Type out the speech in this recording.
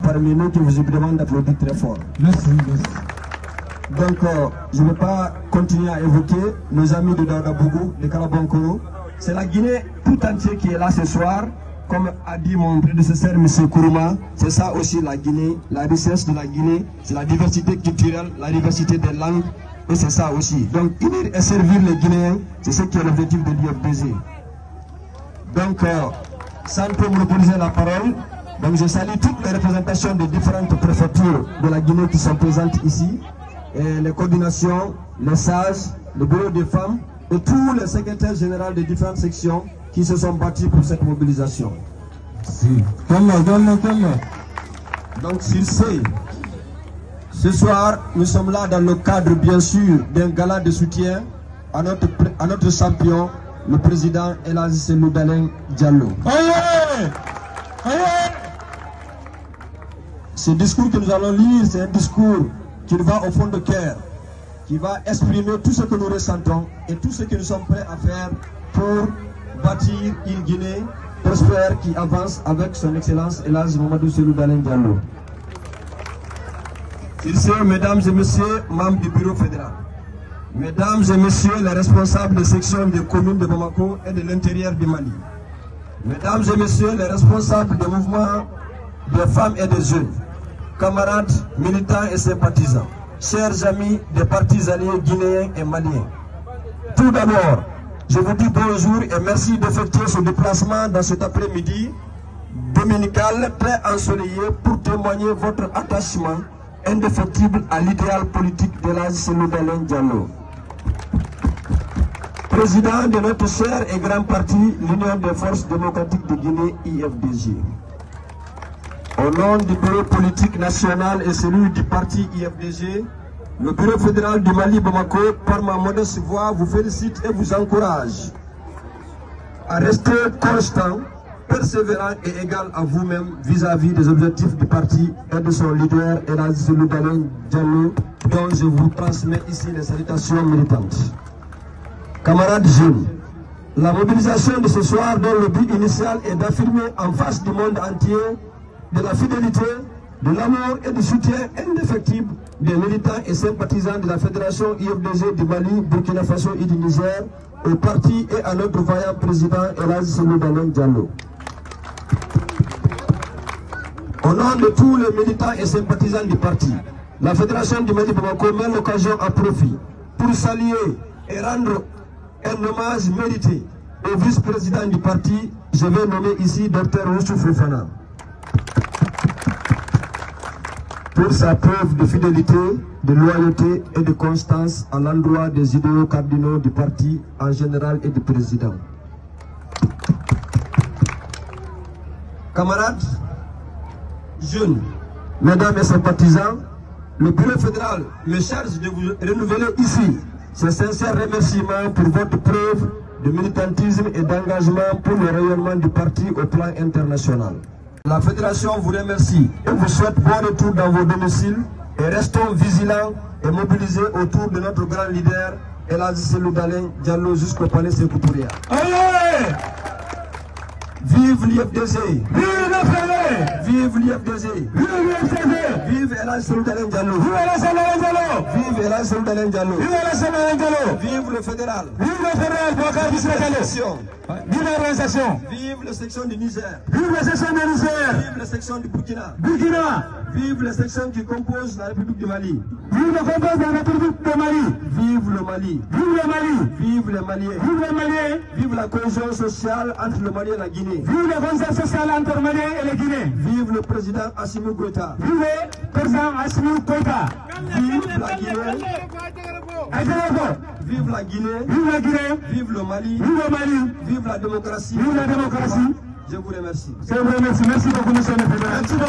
parmi nous qui vous demande d'applaudir très fort. Merci, merci. Donc, je ne vais pas continuer à évoquer nos amis de Daoudabougou, de Kalabankoro. C'est la Guinée tout entière qui est là ce soir. Comme a dit mon prédécesseur, M. Kourouma, c'est ça aussi la Guinée, la richesse de la Guinée, c'est la diversité culturelle, la diversité des langues, et c'est ça aussi. Donc, unir et servir les Guinéens, c'est ce qui est l'objectif de l'IFDG. Donc, sans trop monopoliser la parole, donc je salue toutes les représentations des différentes préfectures de la Guinée qui sont présentes ici, et les coordinations, les sages, le bureau des femmes, et tous les secrétaires généraux des différentes sections qui se sont battus pour cette mobilisation. Si. Donc s'il sait, ce soir, nous sommes là dans le cadre bien sûr d'un gala de soutien à notre champion, le président El Hadji Cellou Dalein Diallo. Ce discours que nous allons lire, c'est un discours qui va au fond de cœur, qui va exprimer tout ce que nous ressentons et tout ce que nous sommes prêts à faire pour bâtir une Guinée prospère qui avance avec son excellence El Hadji Mamadou Cellou Dalein Diallo. Mesdames et messieurs, membres du bureau fédéral, mesdames et messieurs les responsables des sections des communes de Bamako et de l'intérieur du Mali, mesdames et messieurs les responsables des mouvements des femmes et des jeunes, camarades, militants et sympathisants, chers amis des partis alliés guinéens et maliens. Tout d'abord, je vous dis bonjour et merci d'effectuer ce déplacement dans cet après-midi dominical très ensoleillé pour témoigner votre attachement indéfectible à l'idéal politique de l'El Hadji Cellou Dalein Diallo. Président de notre cher et grand parti, l'Union des forces démocratiques de Guinée, IFDG. Au nom du bureau politique national et celui du parti IFDG, le bureau fédéral du Mali Bamako, par ma modeste voix, vous félicite et vous encourage à rester constant, persévérant et égal à vous-même vis-à-vis des objectifs du parti et de son leader El Hadji Cellou Dalein Diallo, dont je vous transmets ici les salutations militantes. Camarades jeunes, la mobilisation de ce soir dont le but initial est d'affirmer en face du monde entier de la fidélité, de l'amour et du soutien indéfectible des militants et sympathisants de la Fédération IFDG du Mali, Burkina Faso et du Niger au parti et à notre vaillant président El Hadji Cellou Dalein Diallo. Au nom de tous les militants et sympathisants du parti, la Fédération du Mali Bamako met l'occasion à profit pour saluer et rendre un hommage mérité au vice-président du parti, je vais nommer ici Dr Youssouf Fofana, pour sa preuve de fidélité, de loyauté et de constance à l'endroit des idéaux cardinaux du parti en général et du président. Camarades, jeunes, mesdames et sympathisants, le bureau fédéral me charge de vous renouveler ici ses sincères remerciements pour votre preuve de militantisme et d'engagement pour le rayonnement du parti au plan international. La fédération vous remercie et vous souhaite bon retour dans vos domiciles et restons vigilants et mobilisés autour de notre grand leader El Hadji Cellou Dalein Diallo jusqu'au palais Sékou Touré. Vive l'IFDG! Vive le Frélé! Vive l'IFDG! Vive l'IFDG! Vive El Hadji Cellou Dalein Diallo! Vive El Hadji Cellou Diallo! Vive El Hadji Cellou Dalein Diallo! Vive El Hadji Cellou Diallo! Vive le fédéral! Vive le fédéral! Vive l'organisation! Vive la section du Niger! Vive la section du Niger! Vive la section du Burkina! Burkina! Vive les sections qui composent la République du Mali! Vive le compose de la République du Mali! Vive le Mali! Vive le Mali! Vive les Maliens! Vive les Maliens! Vive la cohésion sociale entre le Mali et la Guinée! Vive la cohésion sociale entre le Mali et la Guinée! Vive le président Assimi Goïta! Vive le président Assimi Goïta! Vive la Guinée! Vive la Guinée! Vive la Guinée! Vive le Mali! Vive le Mali! Vive la démocratie! Vive la démocratie! Je vous remercie. Je vous remercie. Merci beaucoup, monsieur le président.